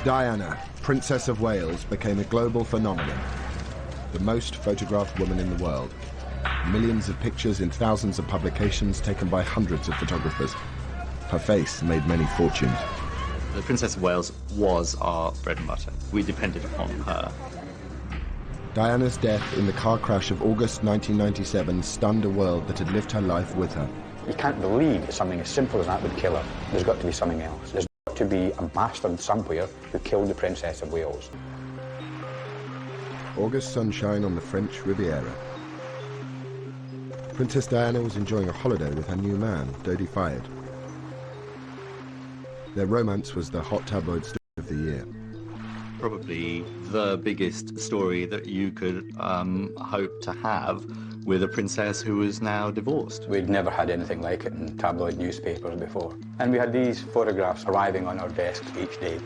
Diana, Princess of Wales, became a global phenomenon. The most photographed woman in the world. Millions of pictures in thousands of publications taken by hundreds of photographers. Her face made many fortunes. The Princess of Wales was our bread and butter. We depended on her. Diana's death in the car crash of August 1997 stunned a world that had lived her life with her. You can't believe that something as simple as that would kill her. There's got to be something else. There's got to be a bastard somewhere who killed the Princess of Wales. August sunshine on the French Riviera. Princess Diana was enjoying a holiday with her new man, Dodi Fayed. Their romance was the hot tabloid story of the year. Probably the biggest story that you could hope to have with a princess who is now divorced. We'd never had anything like it in tabloid newspapers before. And we had these photographs arriving on our desks each day.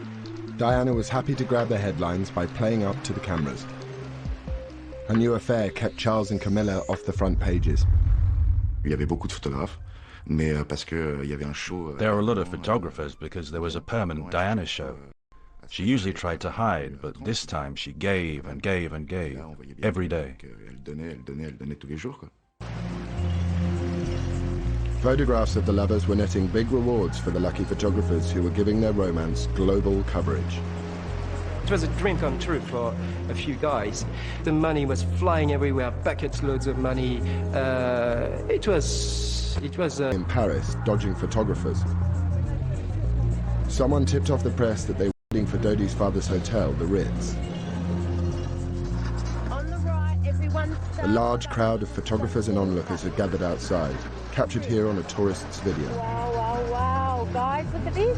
Diana was happy to grab the headlines by playing up to the cameras. Her new affair kept Charles and Camilla off the front pages. Il y avait beaucoup de photographes, mais parce que il y avait un show. There were a lot of photographers because there was a permanent Diana show. She usually tried to hide, but this time she gave and gave and gave, every day. Elle donnait tous les jours, quoi. Photographs of the lovers were netting big rewards for the lucky photographers who were giving their romance global coverage. It was a dream come true for a few guys. The money was flying everywhere, buckets loads of money. It was In Paris, dodging photographers. Someone tipped off the press that they were waiting for Dodi's father's hotel, the Ritz. On the right, everyone A large crowd of photographers and onlookers had gathered outside, captured here on a tourist's video. Wow, wow, wow. Guys, look at this.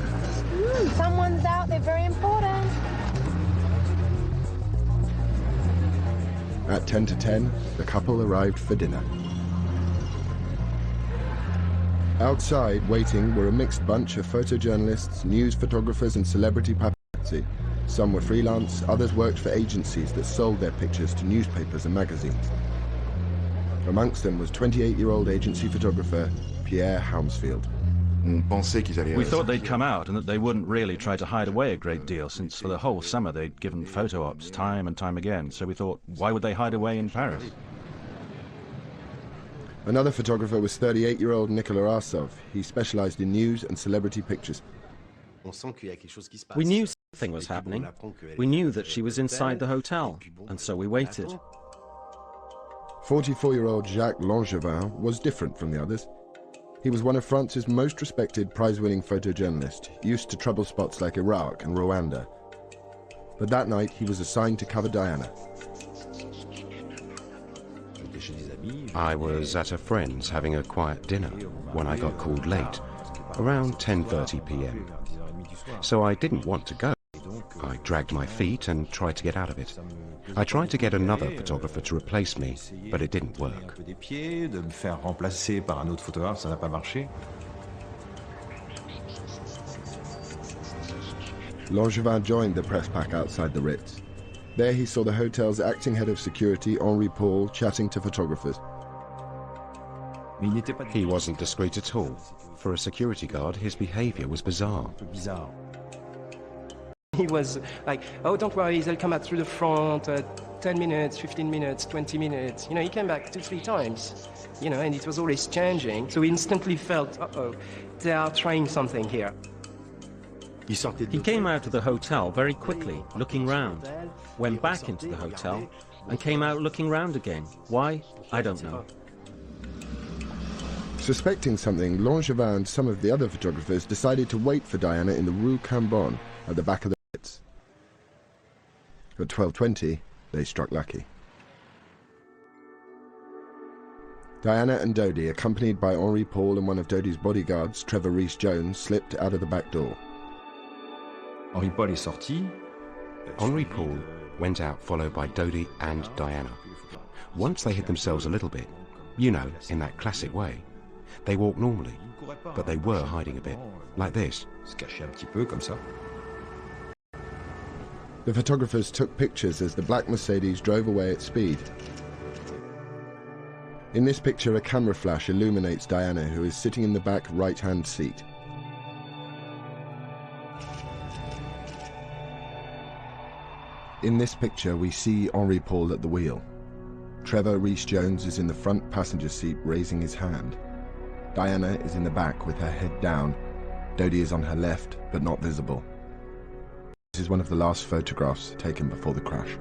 Someone's out there, very important. At 10 to 10, the couple arrived for dinner. Outside, waiting, were a mixed bunch of photojournalists, news photographers and celebrity paparazzi. Some were freelance, others worked for agencies that sold their pictures to newspapers and magazines. Amongst them was 28-year-old agency photographer Pierre Hounsfield. We thought they'd come out and that they wouldn't really try to hide away a great deal, since for the whole summer they'd given photo ops time and time again, so we thought, why would they hide away in Paris? Another photographer was 38-year-old Nicolas Arsov. He specialized in news and celebrity pictures. We knew something was happening. We knew that she was inside the hotel, and so we waited. 44-year-old Jacques Langevin was different from the others. He was one of France's most respected prize-winning photojournalists, used to trouble spots like Iraq and Rwanda. But that night, he was assigned to cover Diana. I was at a friend's having a quiet dinner when I got called late, around 10:30 p.m. So I didn't want to go. I dragged my feet and tried to get out of it. I tried to get another photographer to replace me, but it didn't work. Langevin joined the press pack outside the Ritz. There he saw the hotel's acting head of security, Henri Paul, chatting to photographers. He wasn't discreet at all. For a security guard, his behavior was bizarre. He was like, oh, don't worry, they'll come out through the front, 10 minutes, 15 minutes, 20 minutes. You know, he came back 2-3 times, you know, and it was always changing. So we instantly felt, uh-oh, they are trying something here. He came out of the hotel very quickly, looking round, went back into the hotel, and came out looking round again. Why? I don't know. Suspecting something, Langevin and some of the other photographers decided to wait for Diana in the Rue Cambon at the back of the Ritz. At 12:20, they struck lucky. Diana and Dodi, accompanied by Henri Paul and one of Dodi's bodyguards, Trevor Rees-Jones, slipped out of the back door. Henri Paul went out followed by Dodi and Diana. Once they hid themselves a little bit, you know, in that classic way, they walked normally, but they were hiding a bit, like this. The photographers took pictures as the black Mercedes drove away at speed. In this picture, a camera flash illuminates Diana, who is sitting in the back right-hand seat. In this picture, we see Henri Paul at the wheel. Trevor Rees-Jones is in the front passenger seat raising his hand. Diana is in the back with her head down. Dodi is on her left, but not visible. This is one of the last photographs taken before the crash.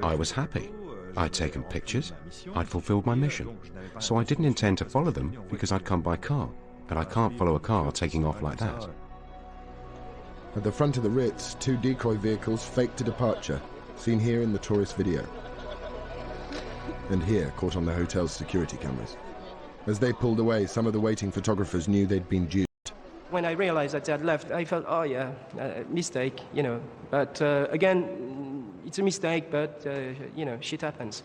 I was happy. I'd taken pictures. I'd fulfilled my mission. So I didn't intend to follow them because I'd come by car. And I can't follow a car taking off like that. At the front of the Ritz, 2 decoy vehicles faked a departure, seen here in the tourist video. And here, caught on the hotel's security cameras. As they pulled away, some of the waiting photographers knew they'd been duped. When I realized that they had left, I felt, oh yeah, mistake, you know. But again, it's a mistake, but, you know, shit happens.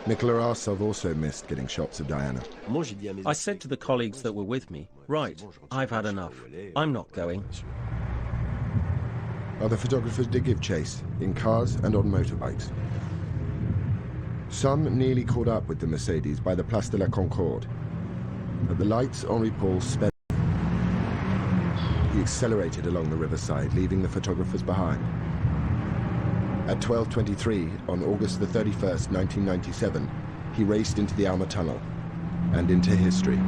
Nicola Arsov also missed getting shots of Diana. I said to the colleagues that were with me, right, I've had enough. I'm not going. Other photographers did give chase, in cars and on motorbikes. Some nearly caught up with the Mercedes by the Place de la Concorde. At the lights, Henri Paul sped. He accelerated along the riverside, leaving the photographers behind. At 12:23 on August the 31st, 1997, he raced into the Alma Tunnel and into history.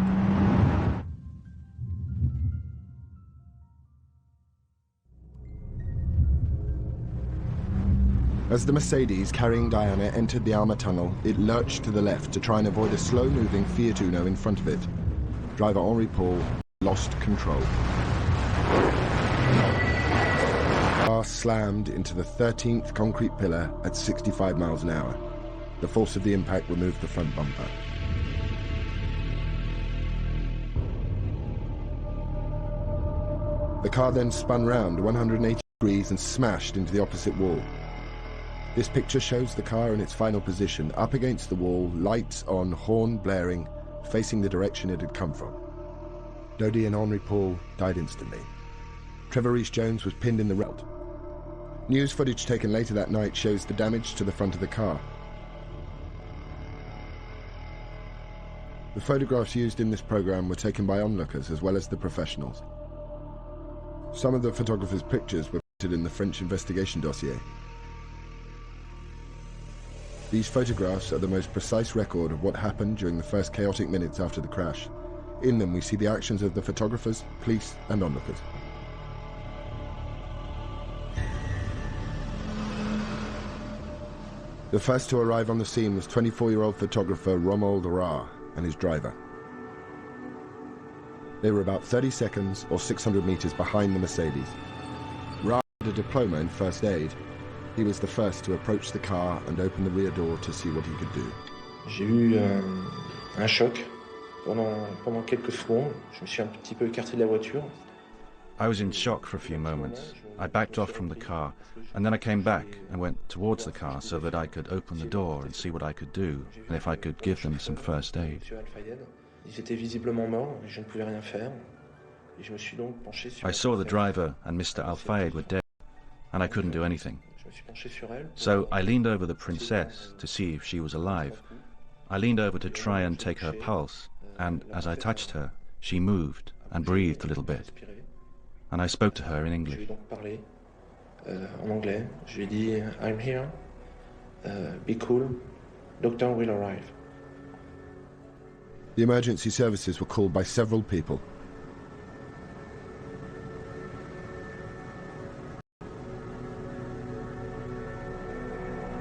As the Mercedes carrying Diana entered the Alma Tunnel, it lurched to the left to try and avoid a slow-moving Fiat Uno in front of it. Driver Henri Paul lost control. The car slammed into the 13th concrete pillar at 65 miles an hour. The force of the impact removed the front bumper. The car then spun round 180 degrees and smashed into the opposite wall. This picture shows the car in its final position, up against the wall, lights on, horn blaring, facing the direction it had come from. Dodi and Henri Paul died instantly. Trevor Rees-Jones was pinned in the road. News footage taken later that night shows the damage to the front of the car. The photographs used in this program were taken by onlookers as well as the professionals. Some of the photographers' pictures were printed in the French investigation dossier. These photographs are the most precise record of what happened during the first chaotic minutes after the crash. In them we see the actions of the photographers, police and onlookers. The first to arrive on the scene was 24-year-old photographer Romuald Ra and his driver. They were about 30 seconds or 600 meters behind the Mercedes. Ra had a diploma in first aid. He was the first to approach the car and open the rear door to see what he could do. J'ai eu un choc pendant quelques secondes. Je me suis un petit peu écarté de la voiture. I was in shock for a few moments. I backed off from the car, and then I came back and went towards the car so that I could open the door and see what I could do, and if I could give them some first aid. I saw the driver and Mr. Al-Fayed were dead, and I couldn't do anything. So I leaned over the princess to see if she was alive. I leaned over to try and take her pulse, and as I touched her, she moved and breathed a little bit. And I spoke to her in English. En anglais, je lui ai dit, I'm here, be cool, doctor will arrive. The emergency services were called by several people.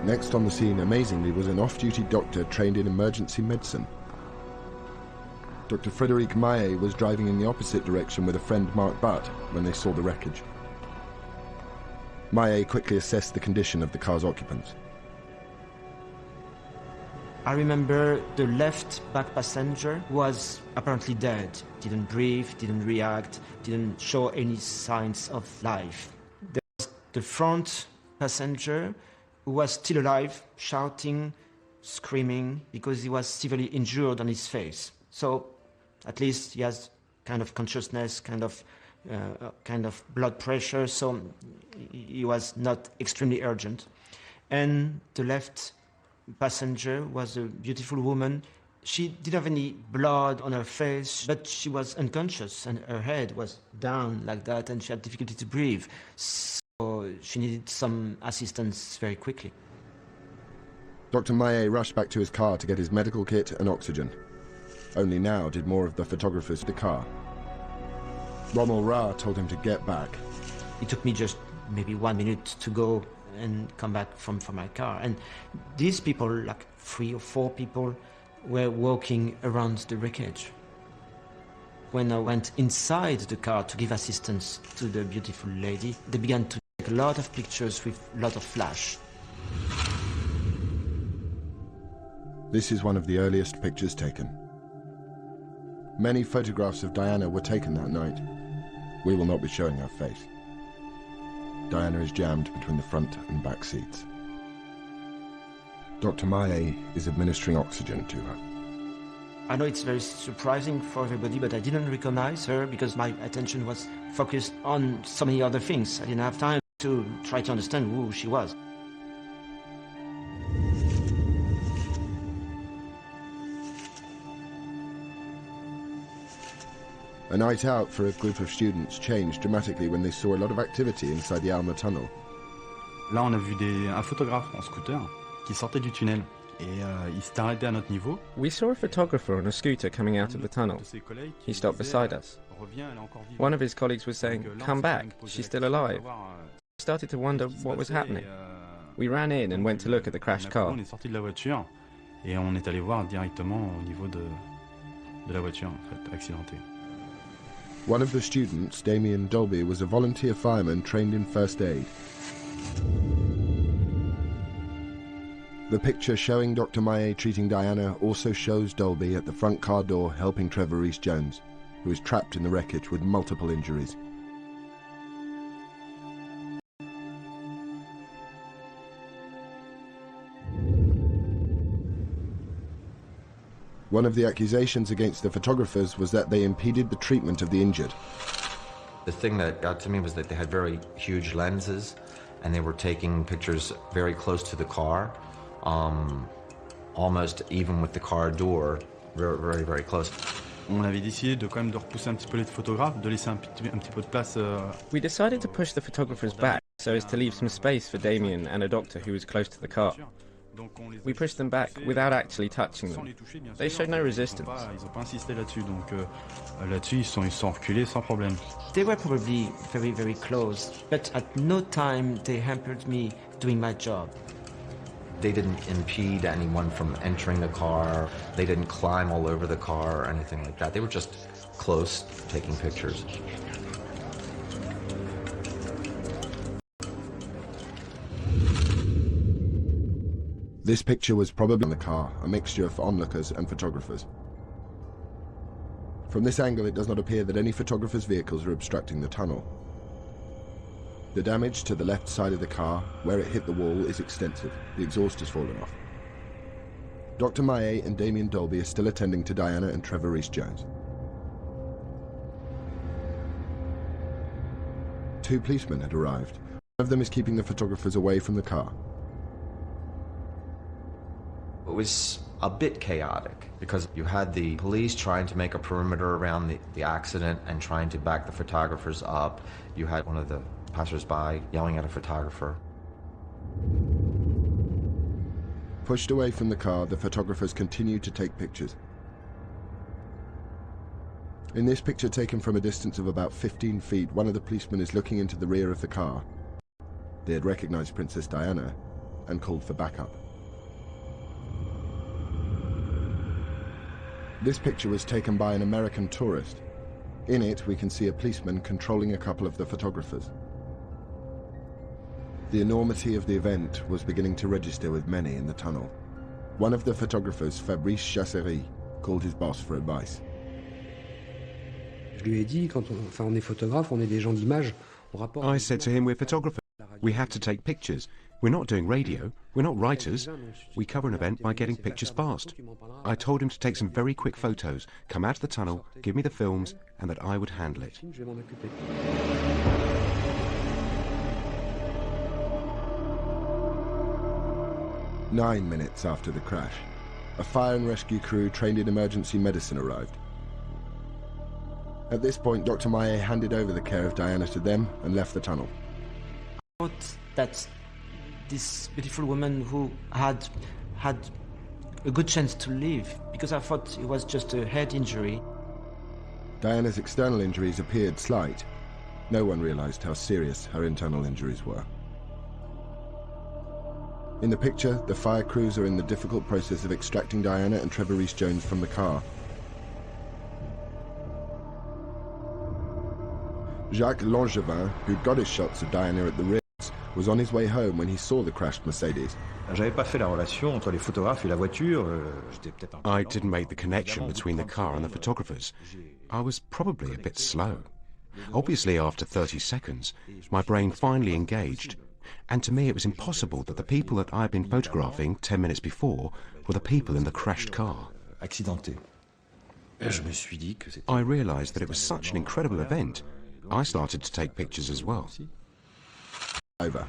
Next on the scene, amazingly, was an off-duty doctor trained in emergency medicine. Dr. Frédéric Maillet was driving in the opposite direction with a friend, Mark Butt, when they saw the wreckage. Maillet quickly assessed the condition of the car's occupants. I remember the left back passenger was apparently dead. Didn't breathe, didn't react, didn't show any signs of life. There was the front passenger who was still alive, shouting, screaming, because he was severely injured on his face. So at least he has kind of consciousness, kind of blood pressure, so he was not extremely urgent. And the left passenger was a beautiful woman. She didn't have any blood on her face, but she was unconscious and her head was down like that and she had difficulty to breathe. So she needed some assistance very quickly. Dr. Maillet rushed back to his car to get his medical kit and oxygen. Only now did more of the photographers the car. Rommel Ra told him to get back. It took me just maybe 1 minute to go and come back from my car. And these people, like 3 or 4 people, were walking around the wreckage. When I went inside the car to give assistance to the beautiful lady, they began to take a lot of pictures with a lot of flash. This is one of the earliest pictures taken. Many photographs of Diana were taken that night. We will not be showing her face. Diana is jammed between the front and back seats. Dr. Maillet is administering oxygen to her. I know it's very surprising for everybody, but I didn't recognize her because my attention was focused on so many other things. I didn't have time to try to understand who she was. A night out for a group of students changed dramatically when they saw a lot of activity inside the Alma tunnel. Là, on a vu un photographe en scooter qui sortait du tunnel et il s'est arrêté à notre niveau. We saw a photographer on a scooter coming out of the tunnel. He stopped beside us. One of his colleagues was saying, "Come back, she's still alive." We started to wonder what was happening. We ran in and went to look at the crashed car. On est sorti de la voiture et on est allé voir directement au niveau de la voiture en fait, accidentée. One of the students, Damien Dolby, was a volunteer fireman trained in first aid. The picture showing Dr. Maillet treating Diana also shows Dolby at the front car door helping Trevor Rees-Jones, who is trapped in the wreckage with multiple injuries. One of the accusations against the photographers was that they impeded the treatment of the injured. The thing that got to me was that they had very huge lenses and they were taking pictures very close to the car, almost even with the car door, very, very, very close. On avait décidé de quand même de repousser un petit peu les photographes, de laisser un petit peu de place. We decided to push the photographers back so as to leave some space for Damien and a doctor who was close to the car. We pushed them back without actually touching them. They showed no resistance. Ils n'ont pas insisté là-dessus, donc là-dessus ils sont reculés sans problème. They were probably very, very close, but at no time they hampered me doing my job. They didn't impede anyone from entering the car. They didn't climb all over the car or anything like that. They were just close, taking pictures. This picture was probably in the car, a mixture of onlookers and photographers. From this angle, it does not appear that any photographers' vehicles are obstructing the tunnel. The damage to the left side of the car, where it hit the wall, is extensive. The exhaust has fallen off. Dr. Maillet and Damien Dolby are still attending to Diana and Trevor Rees-Jones. 2 policemen had arrived. One of them is keeping the photographers away from the car. It was a bit chaotic because you had the police trying to make a perimeter around the accident and trying to back the photographers up. You had one of the passers-by yelling at a photographer. Pushed away from the car, the photographers continued to take pictures. In this picture taken from a distance of about 15 feet, one of the policemen is looking into the rear of the car. They had recognized Princess Diana and called for backup. This picture was taken by an American tourist. In it, we can see a policeman controlling a couple of the photographers. The enormity of the event was beginning to register with many in the tunnel. One of the photographers, Fabrice Chasserie, called his boss for advice. Je lui ai dit, quand on est photographe, on est des gens d'image. I said to him, we're photographers. We have to take pictures. We're not doing radio. We're not writers. We cover an event by getting pictures fast. I told him to take some very quick photos, come out of the tunnel, give me the films, and that I would handle it. 9 minutes after the crash, a fire and rescue crew trained in emergency medicine arrived. At this point, Dr. Maillet handed over the care of Diana to them and left the tunnel. I thought that this beautiful woman who had a good chance to live, because I thought it was just a head injury. Diana's external injuries appeared slight. No one realized how serious her internal injuries were. In the picture, the fire crews are in the difficult process of extracting Diana and Trevor Rees-Jones from the car. Jacques Langevin, who'd got his shots of Diana at the Ritz, was on his way home when he saw the crashed Mercedes. I didn't make the connection between the car and the photographers. I was probably a bit slow. Obviously, after 30 seconds, my brain finally engaged, and to me it was impossible that the people that I had been photographing 10 minutes before were the people in the crashed car. I realized that it was such an incredible event. I started to take pictures as well. Over.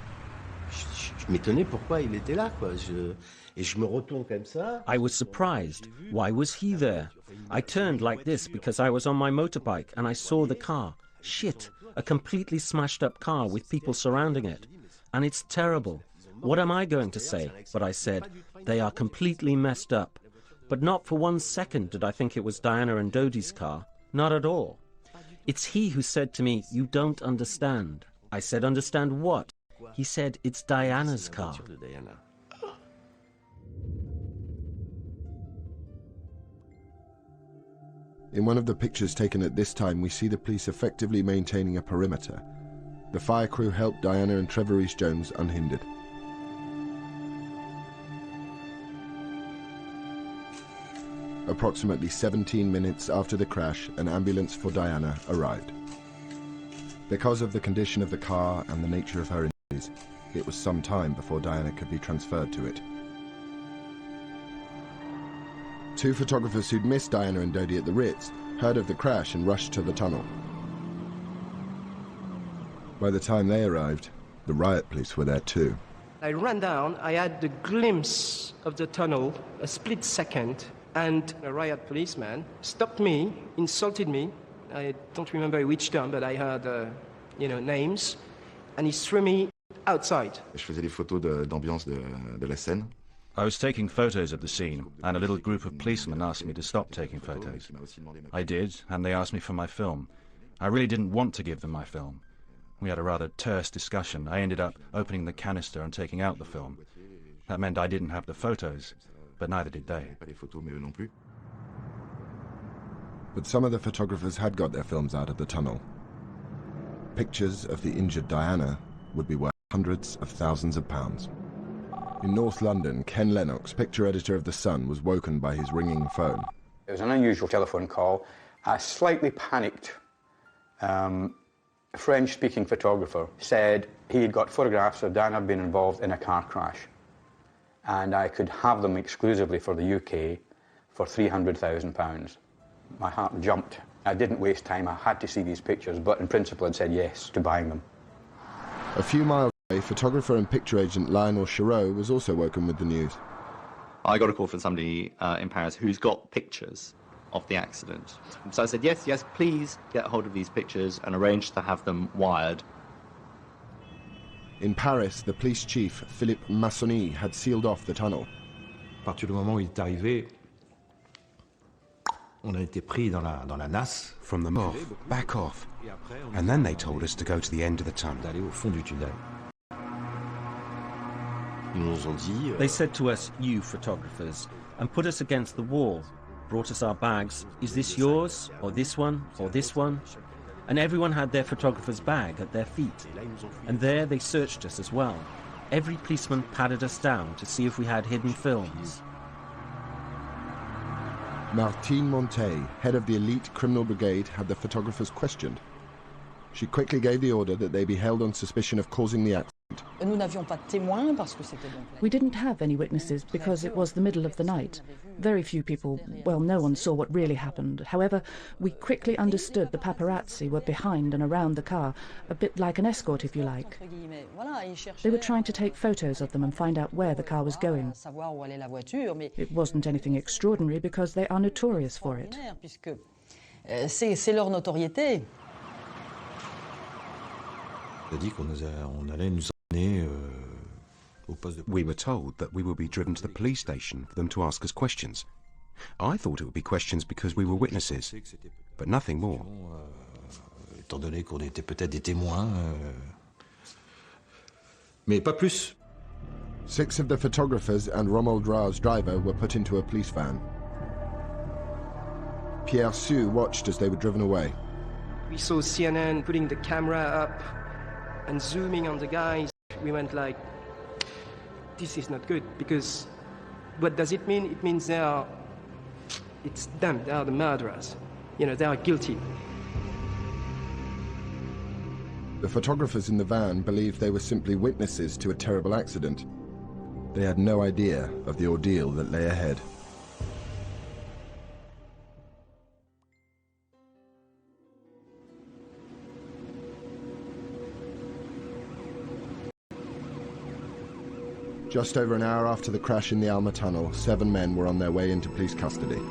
I was surprised. Why was he there? I turned like this because I was on my motorbike and I saw the car. Shit, a completely smashed up car with people surrounding it. And it's terrible. What am I going to say? But I said, they are completely messed up. But not for 1 second did I think it was Diana and Dodi's car. Not at all. It's he who said to me, you don't understand. I said, understand what? He said, it's Diana's car. In one of the pictures taken at this time, we see the police effectively maintaining a perimeter. The fire crew helped Diana and Trevor Rees-Jones unhindered. Approximately 17 minutes after the crash, an ambulance for Diana arrived. Because of the condition of the car and the nature of her injuries, it was some time before Diana could be transferred to it. Two photographers who'd missed Diana and Dodi at the Ritz heard of the crash and rushed to the tunnel. By the time they arrived, the riot police were there too. I ran down, I had the glimpse of the tunnel, a split second, and a riot policeman stopped me, insulted me. I don't remember which term, but I heard, names, and he threw me outside. Je faisais des photos d'ambiance de la scène. I was taking photos of the scene, and a little group of policemen asked me to stop taking photos. I did, and they asked me for my film. I really didn't want to give them my film. We had a rather terse discussion. I ended up opening the canister and taking out the film. That meant I didn't have the photos, but neither did they. But some of the photographers had got their films out of the tunnel. Pictures of the injured Diana would be worth hundreds of thousands of pounds. In North London, Ken Lennox, picture editor of The Sun, was woken by his ringing phone. It was an unusual telephone call. A slightly panicked French-speaking photographer said he had got photographs of Diana being involved in a car crash, and I could have them exclusively for the UK for £300,000. My heart jumped. I didn't waste time. I had to see these pictures, but in principle I'd said yes to buying them. A few miles away, photographer and picture agent Lionel Chereau was also woken with the news. I got a call from somebody in Paris who's got pictures of the accident. So I said, yes, please get hold of these pictures and arrange to have them wired. In Paris, the police chief, Philippe Massoni, had sealed off the tunnel. À partir du moment où il est arrivé, on a été pris dans la nasse. From the off, back off. And then they told us to go to the end of the tunnel. D'aller au fond du tunnel. They said to us, you photographers, and put us against the wall, brought us our bags. Is this yours, or this one, or this one? And everyone had their photographer's bag at their feet. And there they searched us as well. Every policeman patted us down to see if we had hidden films. Martine Montet, head of the elite criminal brigade, had the photographers questioned. She quickly gave the order that they be held on suspicion of causing the accident We didn't have any witnesses because it was the middle of the night. Very few people, well, no one saw what really happened. However, we quickly understood the paparazzi were behind and around the car, a bit like an escort, if you like. They were trying to take photos of them and find out where the car was going. It wasn't anything extraordinary because they are notorious for it. We were told that we would be driven to the police station for them to ask us questions. I thought it would be questions because we were witnesses, but nothing more. Mais pas plus. 6 of the photographers and Romuald Rao's driver were put into a police van. Pierre Sue watched as they were driven away. We saw CNN putting the camera up and zooming on the guys. We went like, this is not good, because what does it mean? It means it's them, they are the murderers. You know, they are guilty. The photographers in the van believed they were simply witnesses to a terrible accident. They had no idea of the ordeal that lay ahead. Just over an hour after the crash in the Alma tunnel, 7 men were on their way into police custody.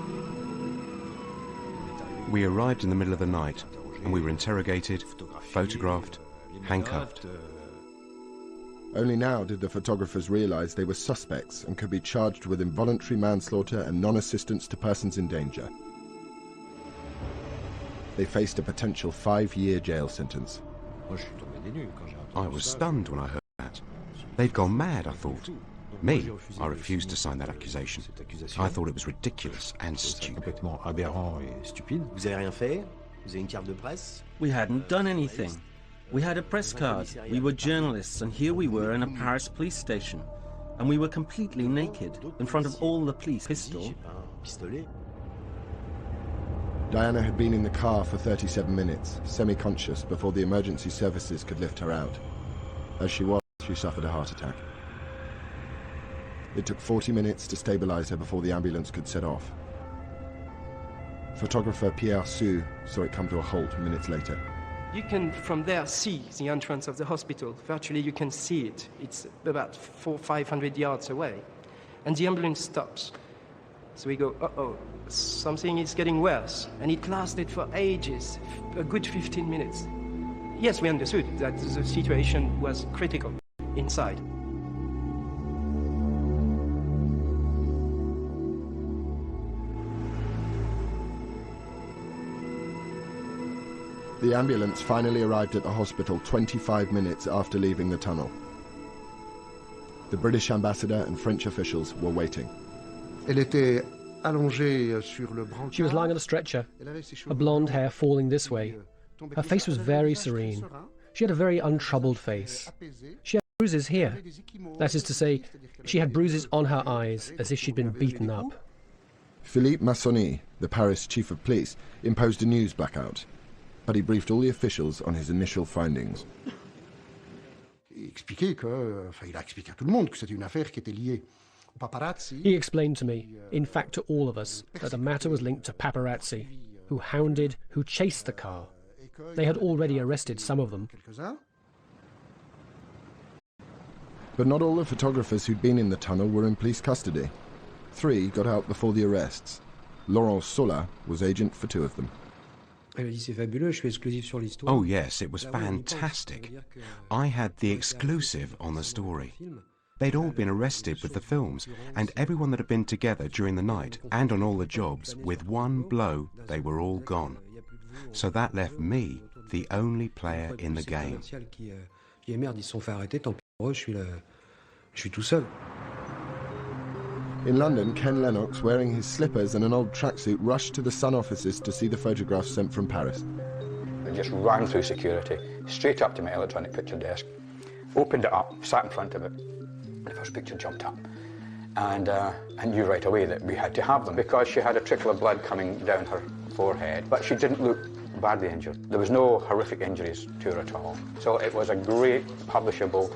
We arrived in the middle of the night, and we were interrogated, photographed, handcuffed. Only now did the photographers realize they were suspects and could be charged with involuntary manslaughter and non-assistance to persons in danger. They faced a potential 5-year jail sentence. I was stunned when I heard that. They'd gone mad, I thought. Me, I refused to sign that accusation. I thought it was ridiculous and stupid. We hadn't done anything. We had a press card. We were journalists, and here we were in a Paris police station. And we were completely naked, in front of all the police. Pistol. Diana had been in the car for 37 minutes, semi-conscious, before the emergency services could lift her out. As she was, she suffered a heart attack. It took 40 minutes to stabilize her before the ambulance could set off. Photographer Pierre Sue saw it come to a halt minutes later. You can, from there, see the entrance of the hospital. Virtually, you can see it. It's about 400-500 yards away. And the ambulance stops. So we go, uh-oh, something is getting worse. And it lasted for ages, a good 15 minutes. Yes, we understood that the situation was critical inside. The ambulance finally arrived at the hospital 25 minutes after leaving the tunnel. The British ambassador and French officials were waiting. She was lying on a stretcher, her blonde hair falling this way. Her face was very serene. She had a very untroubled face. She had bruises here. That is to say, she had bruises on her eyes, as if she'd been beaten up. Philippe Massonny, the Paris chief of police, imposed a news blackout, but he briefed all the officials on his initial findings. He explained to me, in fact to all of us, that the matter was linked to paparazzi, who hounded, who chased the car. They had already arrested some of them. But not all the photographers who'd been in the tunnel were in police custody. 3 got out before the arrests. Laurent Sola was agent for 2 of them. Oh yes, it was fantastic. I had the exclusive on the story. They'd all been arrested with the films, and everyone that had been together during the night and on all the jobs, with one blow, they were all gone. So that left me the only player in the game. In London, Ken Lennox, wearing his slippers and an old tracksuit, rushed to the Sun offices to see the photographs sent from Paris. I just ran through security, straight up to my electronic picture desk, opened it up, sat in front of it. The first picture jumped up, and I knew right away that we had to have them because she had a trickle of blood coming down her forehead, but she didn't look badly injured. There was no horrific injuries to her at all. So it was a great publishable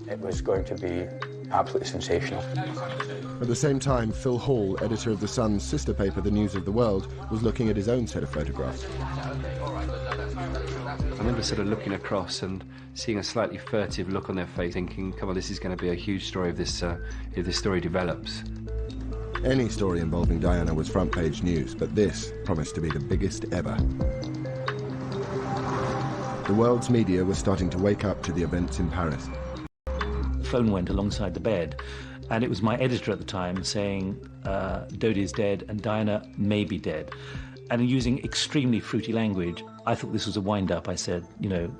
it was going to be absolutely sensational. At the same time, Phil Hall, editor of The Sun's sister paper, The News of the World, was looking at his own set of photographs. I remember sort of looking across and seeing a slightly furtive look on their face, thinking, come on, this is going to be a huge story if this story develops. Any story involving Diana was front-page news, but this promised to be the biggest ever. The world's media was starting to wake up to the events in Paris. The phone went alongside the bed, and it was my editor at the time saying, Dodie's dead and Diana may be dead. And using extremely fruity language, I thought this was a wind-up. I said, you know,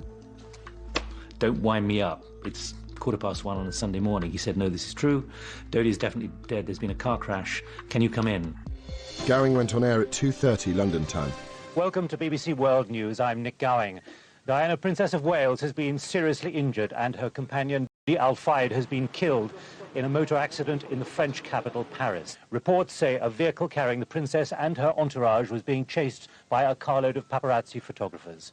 don't wind me up. It's 1:15 on a Sunday morning. He said, no, this is true. Dodie's definitely dead. There's been a car crash. Can you come in? Gowing went on air at 2:30 London time. Welcome to BBC World News. I'm Nick Gowing. Diana, Princess of Wales, has been seriously injured and her companion, Dodi Al Fayed, has been killed in a motor accident in the French capital, Paris. Reports say a vehicle carrying the princess and her entourage was being chased by a carload of paparazzi photographers.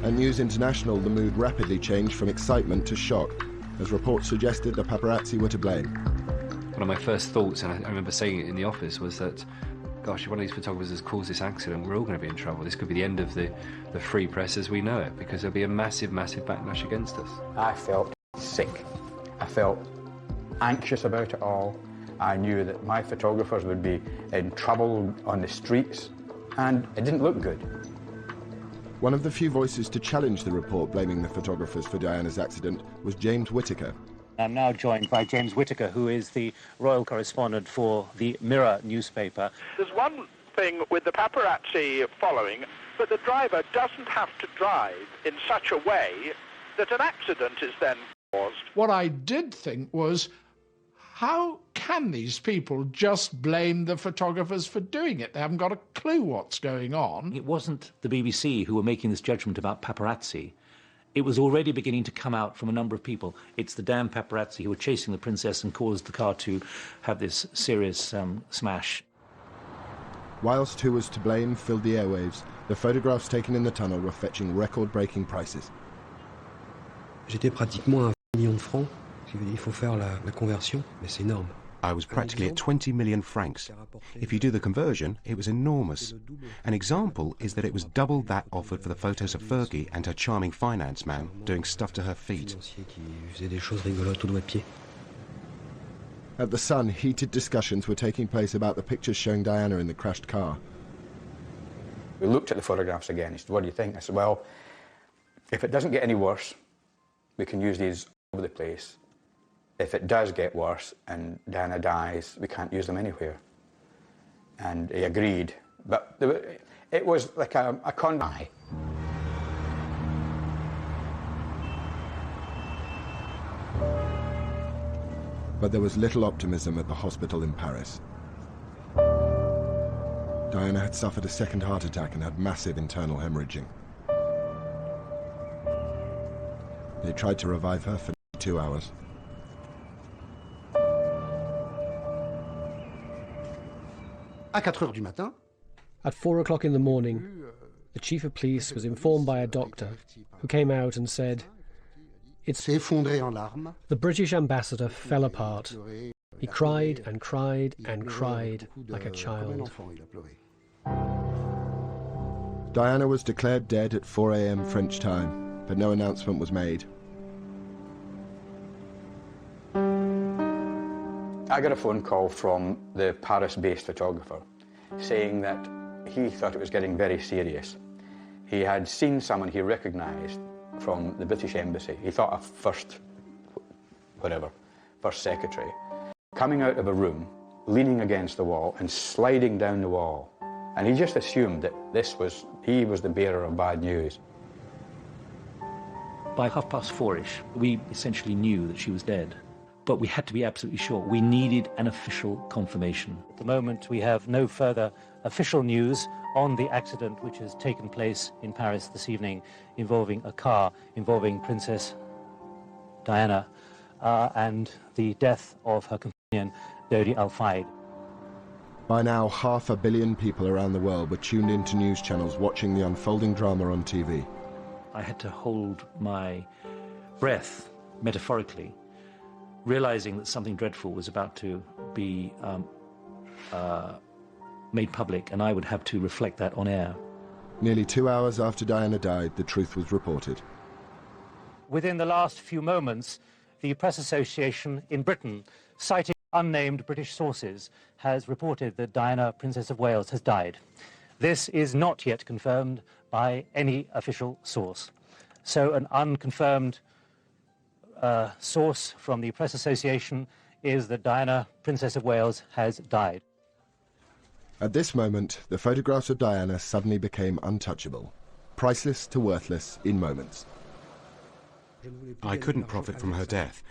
At News International, the mood rapidly changed from excitement to shock, as reports suggested the paparazzi were to blame. One of my first thoughts, and I remember saying it in the office, was that, gosh, if one of these photographers has caused this accident, we're all going to be in trouble. This could be the end of the free press as we know it, because there'll be a massive, massive backlash against us. I felt sick. I felt anxious about it all. I knew that my photographers would be in trouble on the streets, and it didn't look good. One of the few voices to challenge the report blaming the photographers for Diana's accident was James Whittaker. I'm now joined by James Whittaker, who is the royal correspondent for the Mirror newspaper. There's one thing with the paparazzi following, but the driver doesn't have to drive in such a way that an accident is then caused. What I did think was, how can these people just blame the photographers for doing it? They haven't got a clue what's going on. It wasn't the BBC who were making this judgment about paparazzi. It was already beginning to come out from a number of people. It's the damn paparazzi who were chasing the princess and caused the car to have this serious smash. Whilst who was to blame filled the airwaves, the photographs taken in the tunnel were fetching record-breaking prices. J'étais pratiquement à 20 millions de francs. Il faut faire la conversion, mais c'est énorme. I was practically at 20 million francs. If you do the conversion, it was enormous. An example is that it was double that offered for the photos of Fergie and her charming finance man doing stuff to her feet. At The Sun, heated discussions were taking place about the pictures showing Diana in the crashed car. We looked at the photographs again. He said, what do you think? I said, well, if it doesn't get any worse, we can use these all over the place. If it does get worse and Diana dies, we can't use them anywhere. And he agreed. But it was like a convoy. But there was little optimism at the hospital in Paris. Diana had suffered a second heart attack and had massive internal hemorrhaging. They tried to revive her for 2 hours. At 4 o'clock in the morning, the chief of police was informed by a doctor who came out and said, the British ambassador fell apart. He cried and cried and cried like a child. Diana was declared dead at 4 a.m. French time, but no announcement was made. I got a phone call from the Paris-based photographer saying that he thought it was getting very serious. He had seen someone he recognised from the British Embassy. He thought a first secretary, coming out of a room, leaning against the wall and sliding down the wall. And he just assumed that he was the bearer of bad news. By 4:30-ish, we essentially knew that she was dead. But we had to be absolutely sure. We needed an official confirmation. At the moment, we have no further official news on the accident which has taken place in Paris this evening involving a car, involving Princess Diana, and the death of her companion, Dodi Al Fayed. By now, 500 million people around the world were tuned into news channels watching the unfolding drama on TV. I had to hold my breath metaphorically, realizing that something dreadful was about to be made public, and I would have to reflect that on air. Nearly 2 hours after Diana died, the truth was reported. Within the last few moments, the Press Association in Britain, citing unnamed British sources, has reported that Diana, Princess of Wales, has died. This is not yet confirmed by any official source. So an unconfirmed source from the Press Association is that Diana, Princess of Wales, has died. At this moment, the photographs of Diana suddenly became untouchable, priceless to worthless in moments. I couldn't profit from her death.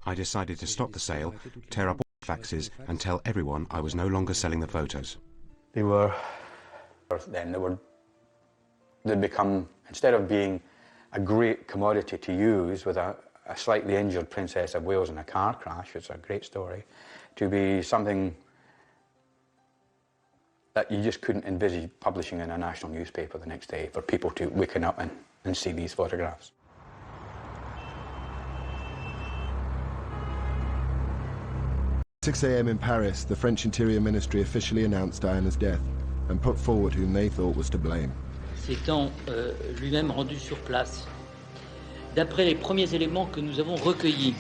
I decided to stop the sale, tear up all the faxes, and tell everyone I was no longer selling the photos. They'd become, instead of being a great commodity to use with a slightly injured Princess of Wales in a car crash, it's a great story, to be something that you just couldn't envisage publishing in a national newspaper the next day for people to waken up and see these photographs. At 6 a.m. in Paris, the French Interior Ministry officially announced Diana's death and put forward whom they thought was to blame. S'étant lui-même rendu sur place. D'après les premiers éléments que nous avons recueillis,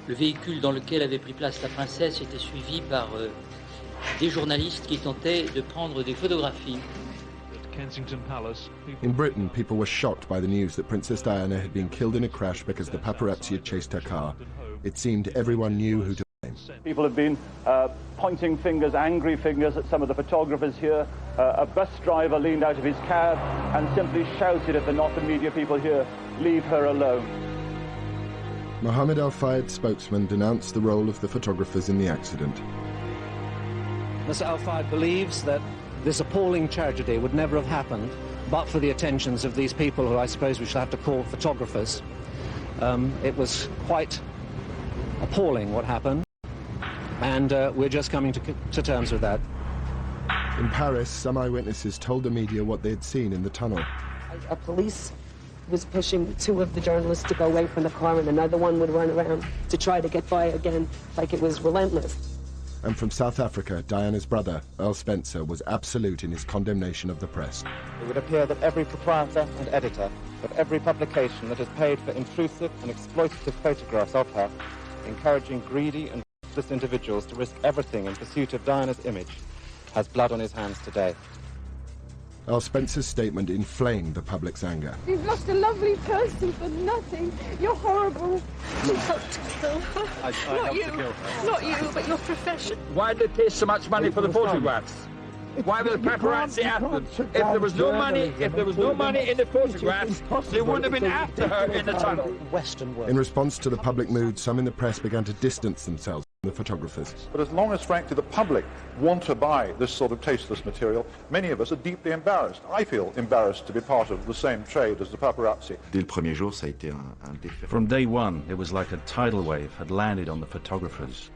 le véhicule dans lequel avait pris place la princesse était suivi par des journalistes qui tentaient de prendre des photographies. In Britain, people were shocked by the news that Princess Diana had been killed in a crash because the paparazzi had chased her car. It seemed everyone knew who to blame. People have been pointing fingers, angry fingers, at some of the photographers here. A bus driver leaned out of his cab and simply shouted at the not the media people here, "Leave her alone." Mohammed Al Fayed's spokesman denounced the role of the photographers in the accident. Mr. Al Fayed believes that this appalling tragedy would never have happened but for the attentions of these people who I suppose we shall have to call photographers. It was quite appalling what happened, and we're just coming to terms with that. In Paris, some eyewitnesses told the media what they had seen in the tunnel. A police was pushing two of the journalists to go away from the car, and another one would run around to try to get by again, like it was relentless. And from South Africa, Diana's brother, Earl Spencer, was absolute in his condemnation of the press. It would appear that every proprietor and editor of every publication that has paid for intrusive and exploitative photographs of her, encouraging greedy and ruthless individuals to risk everything in pursuit of Diana's image, has blood on his hands today. Earl Spencer's statement inflamed the public's anger. You've lost a lovely person for nothing. You're horrible. You helped to kill her. I helped to kill her. Not you, but your profession. Why did they pay so much money for the photographs? Why were the paparazzi after them? If there was no money, in the photographs, they wouldn't have been after her in the tunnel. Western world. In response to the public mood, some in the press began to distance themselves from the photographers. But as long as, frankly, the public want to buy this sort of tasteless material, many of us are deeply embarrassed. I feel embarrassed to be part of the same trade as the paparazzi. Dès le premier jour, ça a été un défi. From day one, it was like a tidal wave had landed on the photographers.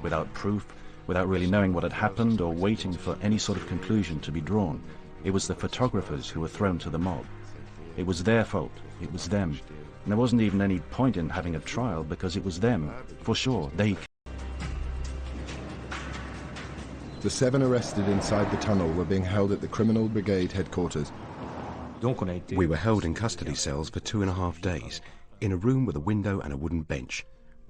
Without proof, without really knowing what had happened or waiting for any sort of conclusion to be drawn, it was the photographers who were thrown to the mob. It was their fault. It was them. And there wasn't even any point in having a trial because it was them. For sure, they... The 7 arrested inside the tunnel were being held at the Criminal Brigade headquarters. We were held in custody cells for 2.5 days, in a room with a window and a wooden bench.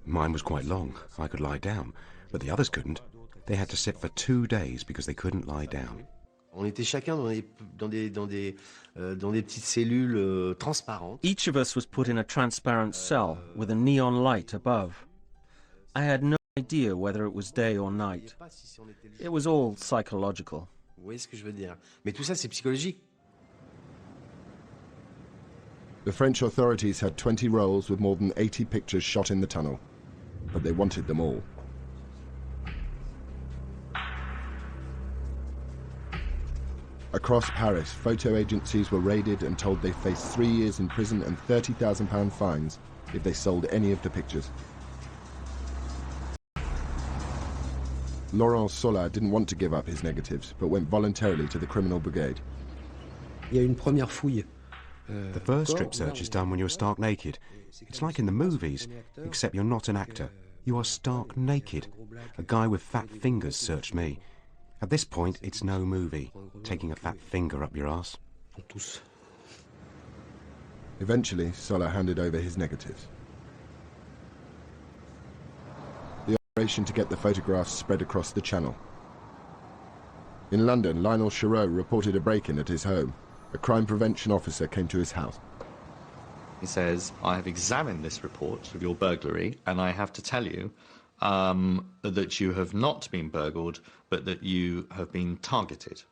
Mine was quite long. I could lie down, but the others couldn't. They had to sit for 2 days because they couldn't lie down. Each of us was put in a transparent cell with a neon light above. I had no idea whether it was day or night. It was all psychological. The French authorities had 20 rolls with more than 80 pictures shot in the tunnel, but they wanted them all. Across Paris, photo agencies were raided and told they faced 3 years in prison and £30,000 fines if they sold any of the pictures. Laurent Sola didn't want to give up his negatives, but went voluntarily to the Criminal Brigade. The first strip search is done when you're stark naked. It's like in the movies, except you're not an actor. You are stark naked. A guy with fat fingers searched me. At this point, it's no movie, taking a fat finger up your ass. Eventually, Sola handed over his negatives. The operation to get the photographs spread across the channel. In London, Lionel Chereau reported a break-in at his home. A crime prevention officer came to his house. He says, I have examined this report of your burglary, and I have to tell you that you have not been burgled, but that you have been targeted.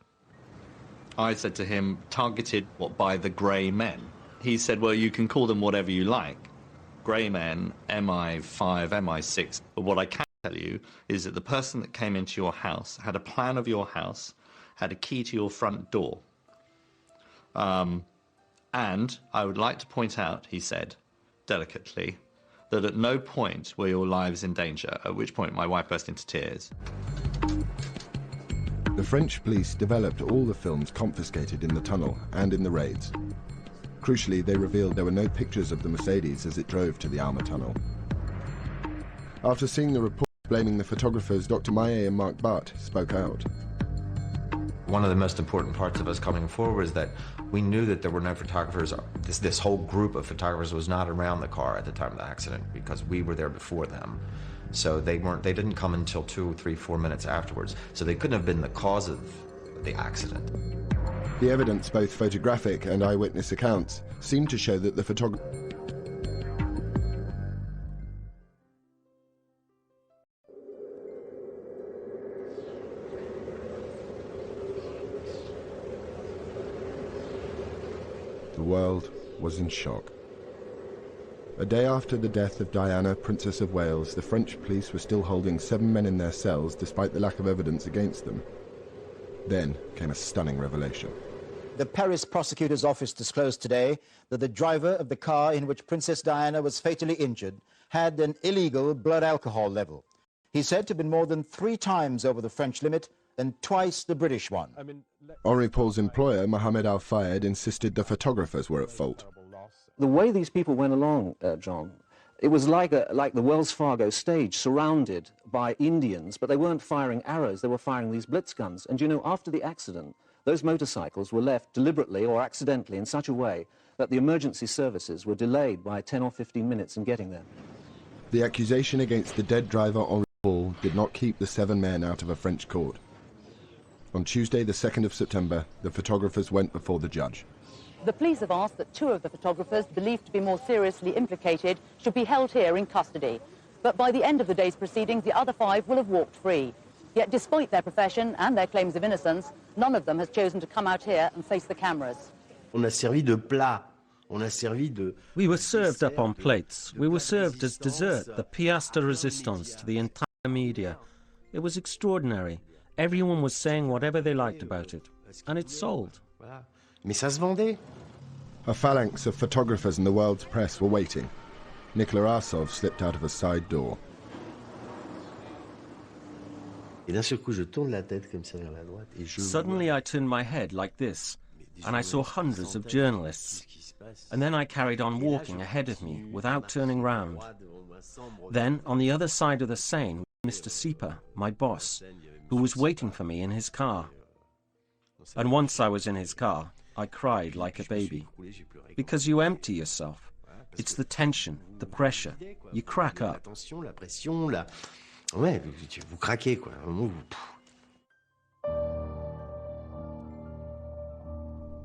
I said to him, targeted what, by the grey men? He said, well, you can call them whatever you like. Grey men, MI5, MI6, but what I can tell you is that the person that came into your house had a plan of your house, had a key to your front door. And I would like to point out, he said, delicately, that at no point were your lives in danger, at which point my wife burst into tears. The French police developed all the films confiscated in the tunnel and in the raids. Crucially, they revealed there were no pictures of the Mercedes as it drove to the Alma tunnel. After seeing the report blaming the photographers, Dr. Maillet and Mark Butt spoke out. One of the most important parts of us coming forward is that we knew that there were no photographers. This whole group of photographers was not around the car at the time of the accident because we were there before them. So they didn't come until 2, 3, 4 minutes afterwards. So they couldn't have been the cause of the accident. The evidence, both photographic and eyewitness accounts, seemed to show that the photographer... The world was in shock. A day after the death of Diana, Princess of Wales, the French police were still holding 7 men in their cells despite the lack of evidence against them. Then came a stunning revelation. The Paris prosecutor's office disclosed today that the driver of the car in which Princess Diana was fatally injured had an illegal blood alcohol level. He's said to have been more than 3 times over the French limit and twice the British one. Henri Paul's employer, Mohamed Al Fayed, insisted the photographers were at fault. The way these people went along, John, it was like the Wells Fargo stage surrounded by Indians, but they weren't firing arrows, they were firing these blitz guns. And you know, after the accident, those motorcycles were left deliberately or accidentally in such a way that the emergency services were delayed by 10 or 15 minutes in getting there. The accusation against the dead driver Henri Paul did not keep the 7 men out of a French court. On Tuesday, the 2nd of September, the photographers went before the judge. The police have asked that 2 of the photographers believed to be more seriously implicated should be held here in custody. But by the end of the day's proceedings, the other 5 will have walked free. Yet despite their profession and their claims of innocence, none of them has chosen to come out here and face the cameras. We were served up on plates. We were served as dessert, the pièce de résistance to the entire media. It was extraordinary. Everyone was saying whatever they liked about it. And it sold. A phalanx of photographers in the world's press were waiting. Nicolas Arsov slipped out of a side door. Suddenly I turned my head like this, and I saw hundreds of journalists. And then I carried on walking ahead of me without turning round. Then, on the other side of the Seine, Mr. Sieper, my boss, who was waiting for me in his car. And once I was in his car, I cried like a baby. Because you empty yourself. It's the tension, the pressure. You crack up.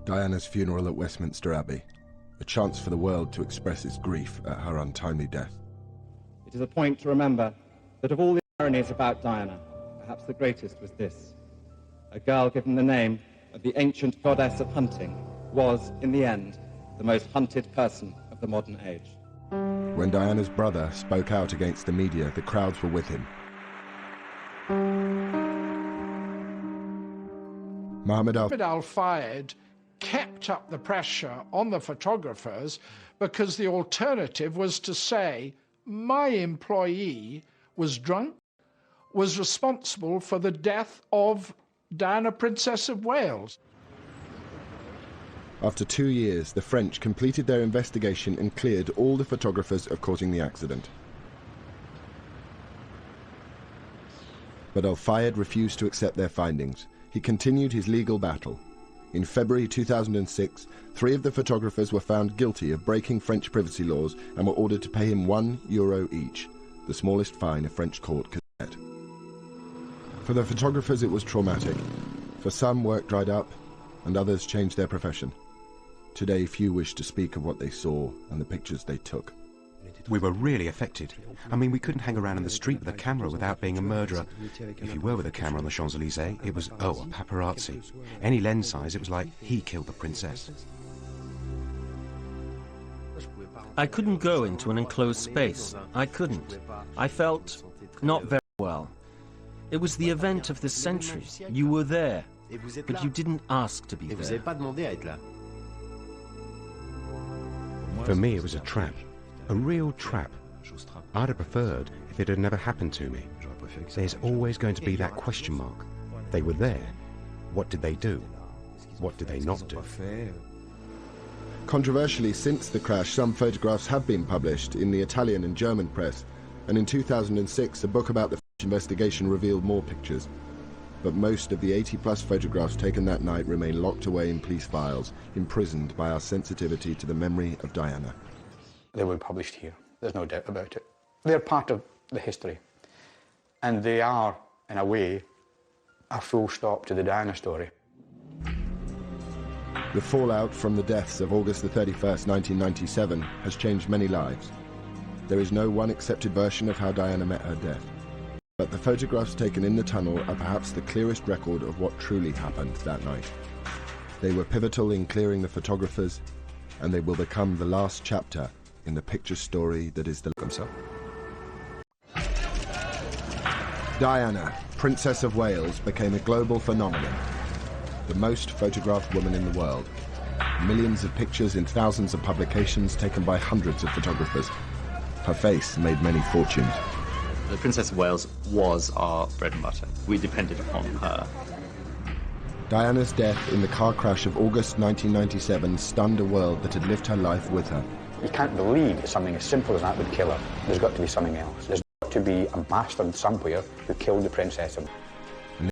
Diana's funeral at Westminster Abbey. A chance for the world to express its grief at her untimely death. It is a point to remember that of all the ironies about Diana, perhaps the greatest was this. A girl given the name of the ancient goddess of hunting was, in the end, the most hunted person of the modern age. When Diana's brother spoke out against the media, the crowds were with him. Mohamed Al Fayed kept up the pressure on the photographers because the alternative was to say, my employee was drunk, was responsible for the death of Diana, Princess of Wales. After 2 years, the French completed their investigation and cleared all the photographers of causing the accident. But Al-Fayed refused to accept their findings. He continued his legal battle. In February 2006, 3 of the photographers were found guilty of breaking French privacy laws and were ordered to pay him €1 each, the smallest fine a French court could set. For the photographers it was traumatic. For some, work dried up, and others changed their profession. Today few wish to speak of what they saw and the pictures they took. We were really affected. I mean, we couldn't hang around in the street with a camera without being a murderer. If you were with a camera on the Champs-Élysées, it was, oh, a paparazzi. Any lens size, it was like, he killed the princess. I couldn't go into an enclosed space. I couldn't. I felt not very well. It was the event of the century. You were there, but you didn't ask to be there. For me, it was a trap. A real trap. I'd have preferred if it had never happened to me. There's always going to be that question mark. They were there. What did they do? What did they not do? Controversially, since the crash, some photographs have been published in the Italian and German press, and in 2006 a book about the French investigation revealed more pictures. But most of the 80-plus photographs taken that night remain locked away in police files, imprisoned by our sensitivity to the memory of Diana. They were published here, there's no doubt about it. They're part of the history. And they are, in a way, a full stop to the Diana story. The fallout from the deaths of August the 31st, 1997 has changed many lives. There is no one accepted version of how Diana met her death. But the photographs taken in the tunnel are perhaps the clearest record of what truly happened that night. They were pivotal in clearing the photographers, and they will become the last chapter in the picture story that is the comme ça. Diana, Princess of Wales, became a global phenomenon. The most photographed woman in the world. Millions of pictures in thousands of publications taken by hundreds of photographers. Her face made many fortunes. The Princess of Wales was our bread and butter. We depended on her. Diana's death in the car crash of August 1997 stunned a world that had lived her life with her. You can't believe that something as simple as that would kill her. There's got to be something else. There's got to be a bastard somewhere who killed the princess.